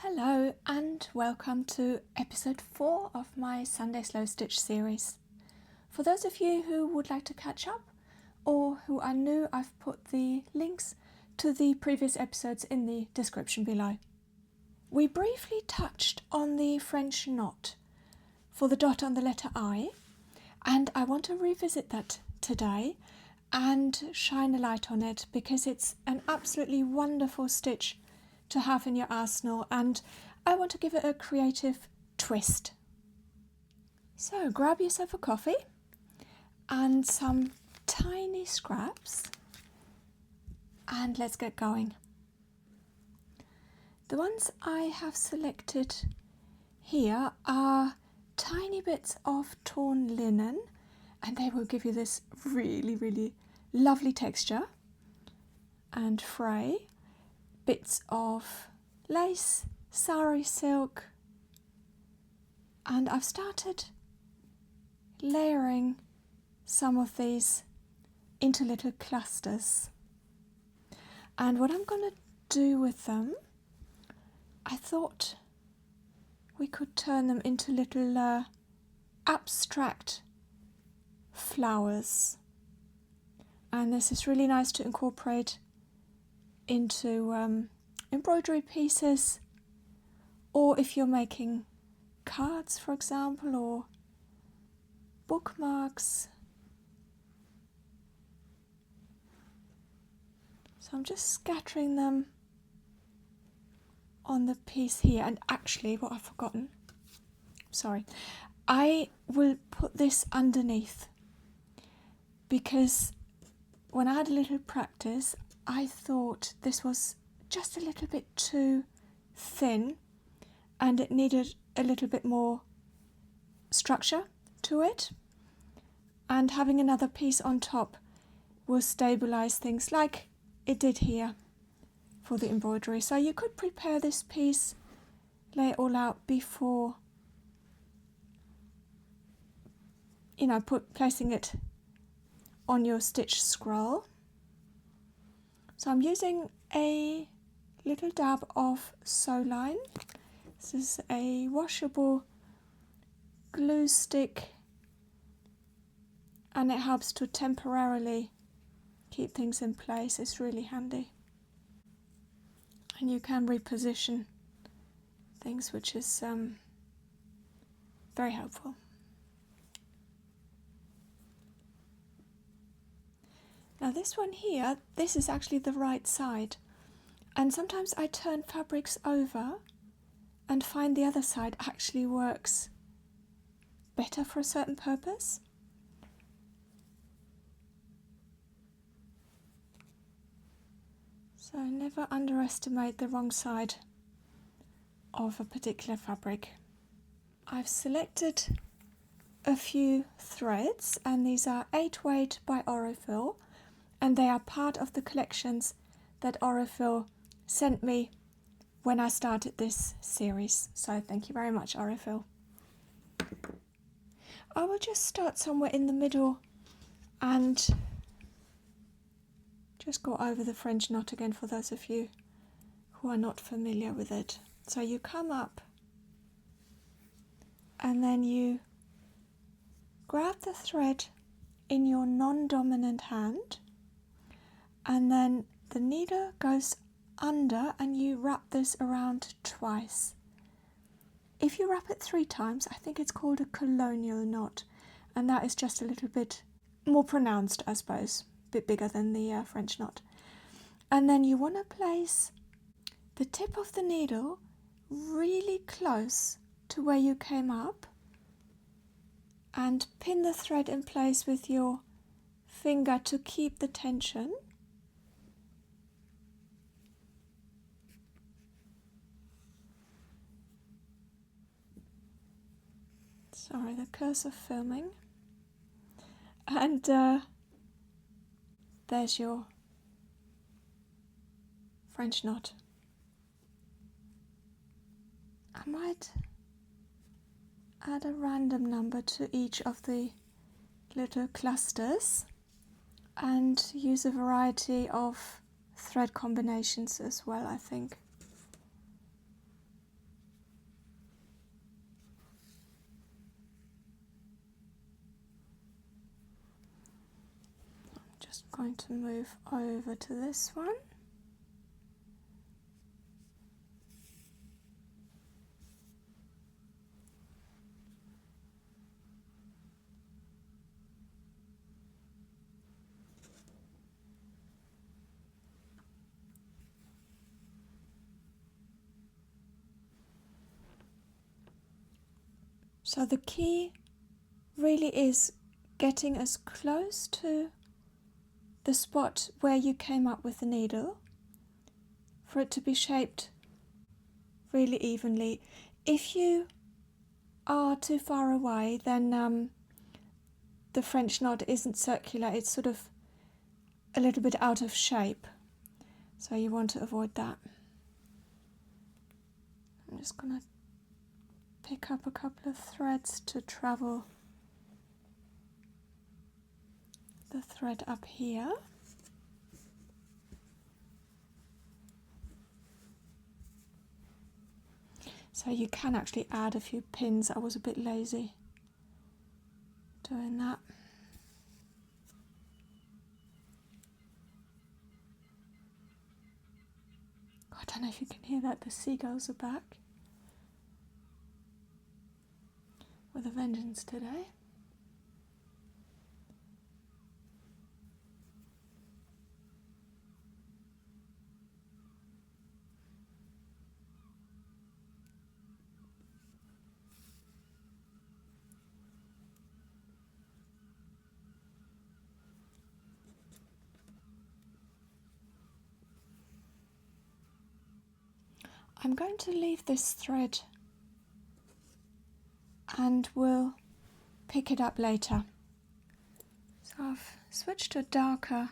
Hello and welcome to episode 4 of my Sunday Slow Stitch series. For those of you who would like to catch up or who are new, I've put the links to the previous episodes in the description below. We briefly touched on the French knot for the dot on the letter I, and I want to revisit that today and shine a light on it because it's an absolutely wonderful stitch to have in your arsenal, and I want to give it a creative twist. So grab yourself a coffee and some tiny scraps and let's get going. The ones I have selected here are tiny bits of torn linen, and they will give you this really lovely texture, and fray. Bits of lace, sari silk, and I've started layering some of these into little clusters. And what I'm going to do with them, I thought we could turn them into little abstract flowers, and this is really nice to incorporate into embroidery pieces, or if you're making cards, for example, or bookmarks. So I'm just scattering them on the piece here, and actually what I've forgotten, sorry, I will put this underneath because when I had a little practice I thought this was just a little bit too thin and it needed a little bit more structure to it, and having another piece on top will stabilize things like it did here for the embroidery. So you could prepare this piece, lay it all out before, placing it on your stitch scroll. So I'm using a little dab of sew line. This is a washable glue stick, and it helps to temporarily keep things in place. It's really handy, and you can reposition things, which is very helpful. Now this one here, this is actually the right side, and sometimes I turn fabrics over and find the other side actually works better for a certain purpose. So never underestimate the wrong side of a particular fabric. I've selected a few threads, and these are 8 weight by Aurifil, and they are part of the collections that Aurifil sent me when I started this series. So thank you very much, Aurifil. I will just start somewhere in the middle and just go over the French knot again for those of you who are not familiar with it. So you come up and then you grab the thread in your non-dominant hand, and then the needle goes under and you wrap this around twice. If you wrap it 3 times, I think it's called a colonial knot, and that is just a little bit more pronounced, I suppose, a bit bigger than the French knot. And then you want to place the tip of the needle really close to where you came up and pin the thread in place with your finger to keep the tension. Sorry, the cursor filming. And there's your French knot. I might add a random number to each of the little clusters and use a variety of thread combinations as well, I think. Just going to move over to this one. So the key really is getting as close to the spot where you came up with the needle for it to be shaped really evenly. If you are too far away, then the French knot isn't circular, it's sort of a little bit out of shape. So you want to avoid that. I'm just going to pick up a couple of threads to travel the thread up here. So you can actually add a few pins. I was a bit lazy doing that. I don't know if you can hear that, the seagulls are back with a vengeance today. I'm going to leave this thread and we'll pick it up later. So I've switched to a darker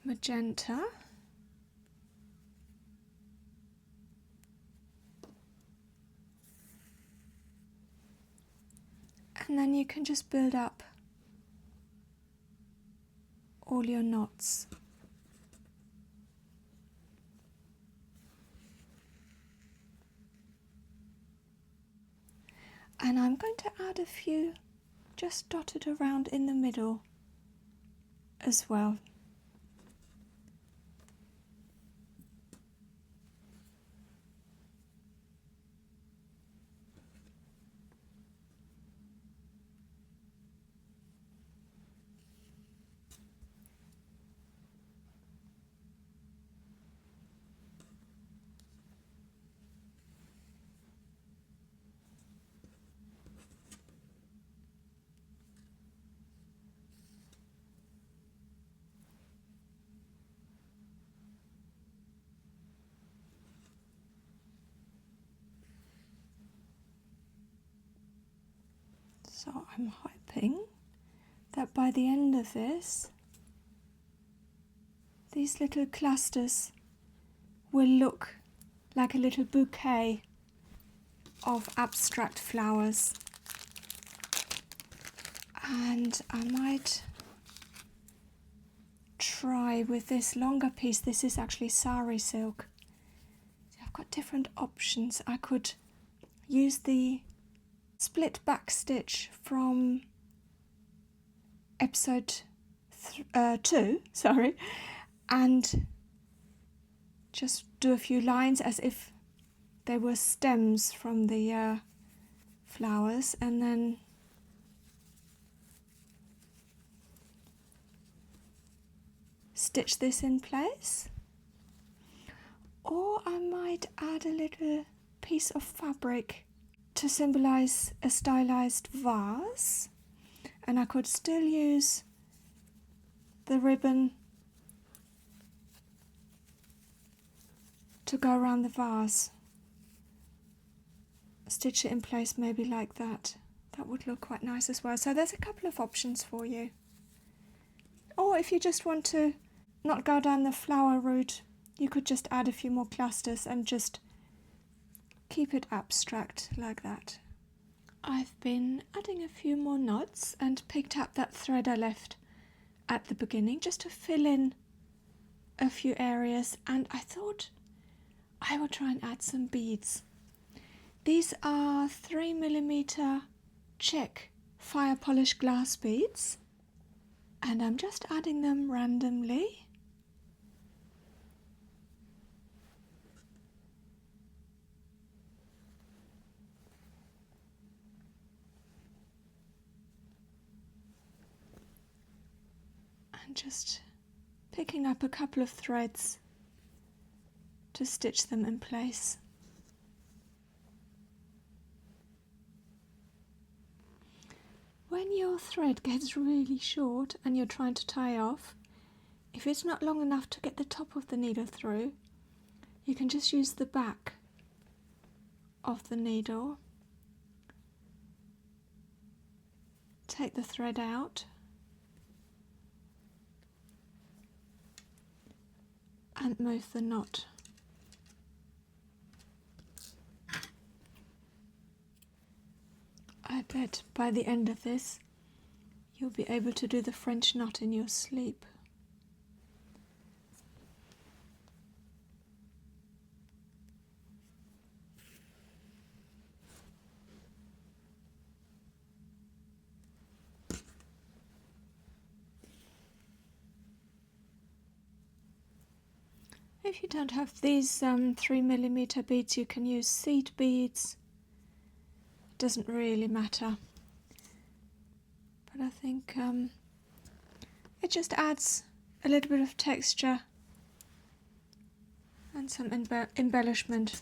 magenta. And then you can just build up all your knots. And I'm going to add a few just dotted around in the middle as well. So I'm hoping that by the end of this, these little clusters will look like a little bouquet of abstract flowers. And I might try with this longer piece. This is actually sari silk. So I've got different options. I could use the split back stitch from episode 2, and just do a few lines as if they were stems from the flowers, and then stitch this in place. Or I might add a little piece of fabric to symbolize a stylized vase, and I could still use the ribbon to go around the vase. Stitch it in place maybe like that. That would look quite nice as well. So there's a couple of options for you. Or if you just want to not go down the flower route, you could just add a few more clusters and just keep it abstract like that. I've been adding a few more knots and picked up that thread I left at the beginning just to fill in a few areas, and I thought I will try and add some beads. These are 3mm Czech fire polish glass beads, and I'm just adding them randomly. And just picking up a couple of threads to stitch them in place. When your thread gets really short and you're trying to tie off, if it's not long enough to get the top of the needle through, you can just use the back of the needle. Take the thread out and move the knot. I bet by the end of this you'll be able to do the French knot in your sleep. If you don't have these 3mm beads, you can use seed beads. It doesn't really matter. But I think it just adds a little bit of texture and some embellishment.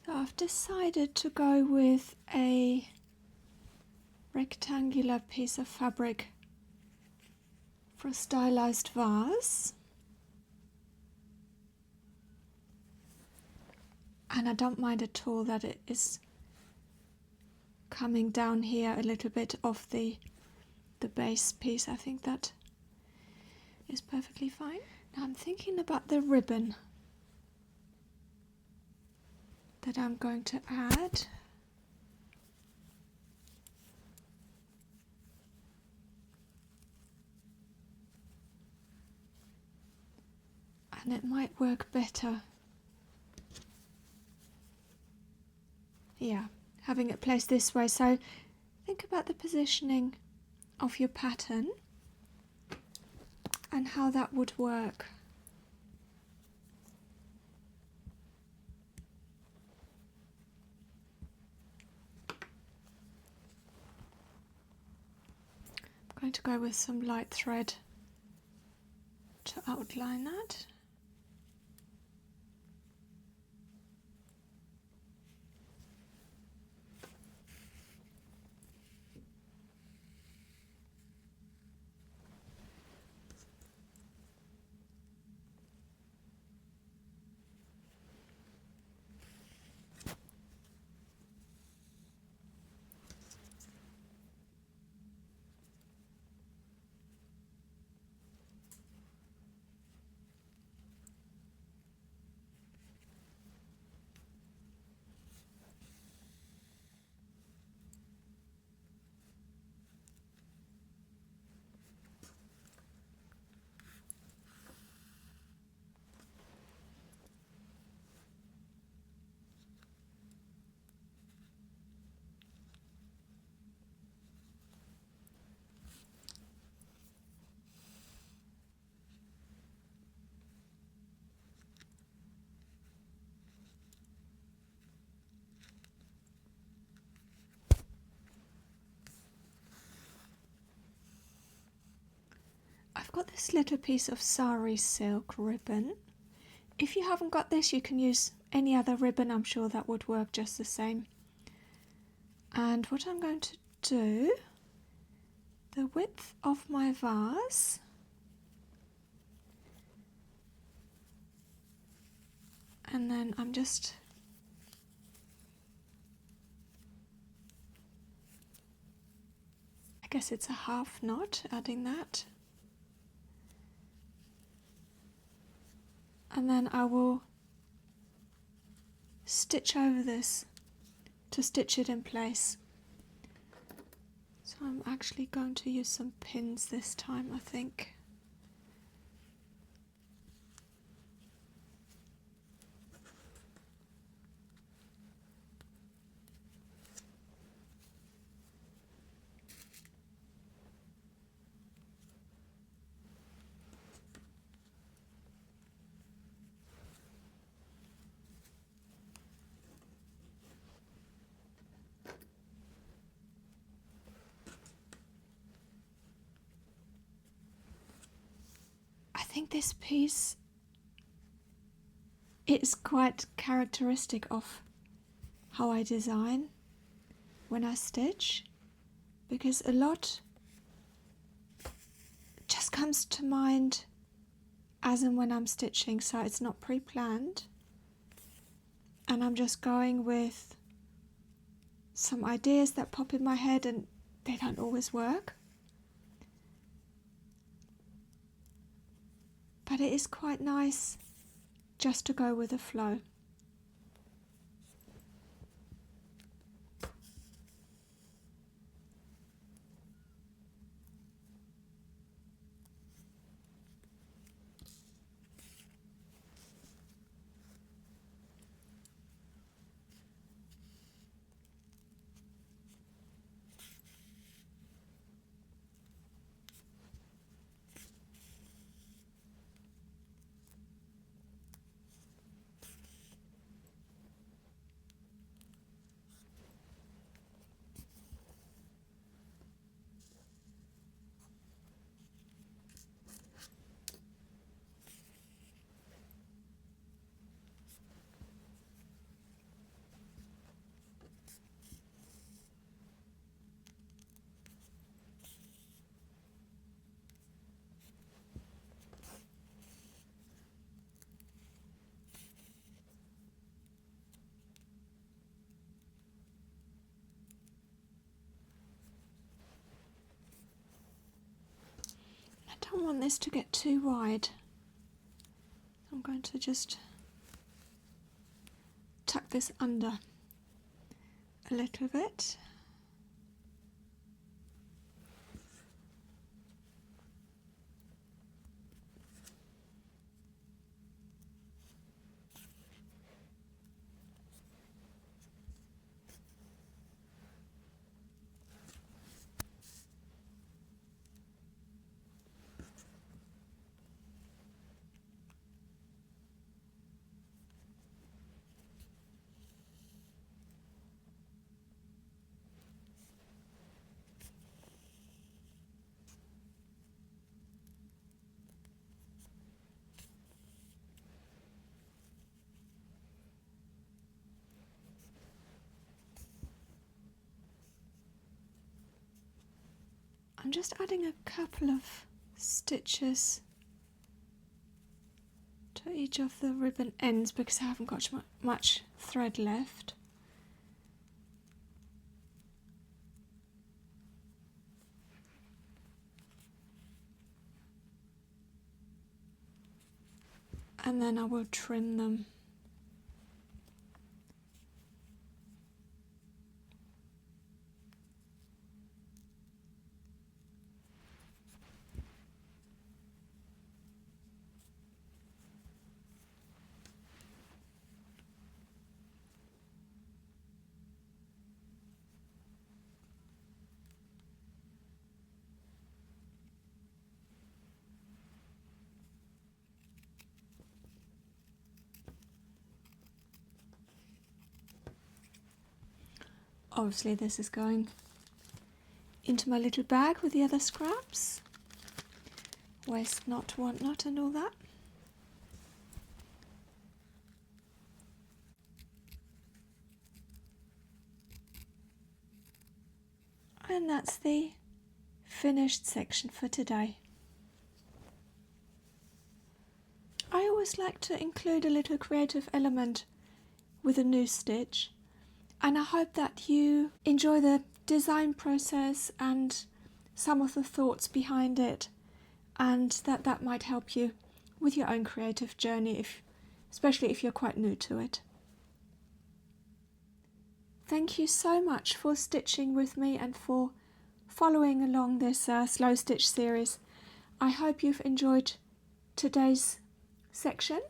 So I've decided to go with a rectangular piece of fabric for a stylized vase. And I don't mind at all that it is coming down here a little bit off the base piece. I think that is perfectly fine. Now I'm thinking about the ribbon that I'm going to add. And it might work better, yeah, having it placed this way. So think about the positioning of your pattern and how that would work. I'm going to go with some light thread to outline that. I've got this little piece of sari silk ribbon. If you haven't got this, you can use any other ribbon. I'm sure that would work just the same. And what I'm going to do, the width of my vase, and then I'm just I guess it's a half knot, adding that. And then I will stitch over this to stitch it in place. So I'm actually going to use some pins this time, I think. think this piece is quite characteristic of how I design when I stitch, because a lot just comes to mind as and when I'm stitching, so it's not pre-planned, and I'm just going with some ideas that pop in my head, and they don't always work, but it is quite nice just to go with the flow. I don't want this to get too wide. I'm going to just tuck this under a little bit. I'm just adding a couple of stitches to each of the ribbon ends because I haven't got much thread left. And then I will trim them. Obviously this is going into my little bag with the other scraps. Waste not, want not, and all that. And that's the finished section for today. I always like to include a little creative element with a new stitch, and I hope that you enjoy the design process and some of the thoughts behind it, and that might help you with your own creative journey, especially if you're quite new to it. Thank you so much for stitching with me and for following along this slow stitch series. I hope you've enjoyed today's section,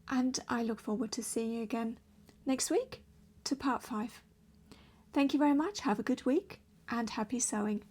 and I look forward to seeing you again next week to part 5. Thank you very much, have a good week, and happy sewing.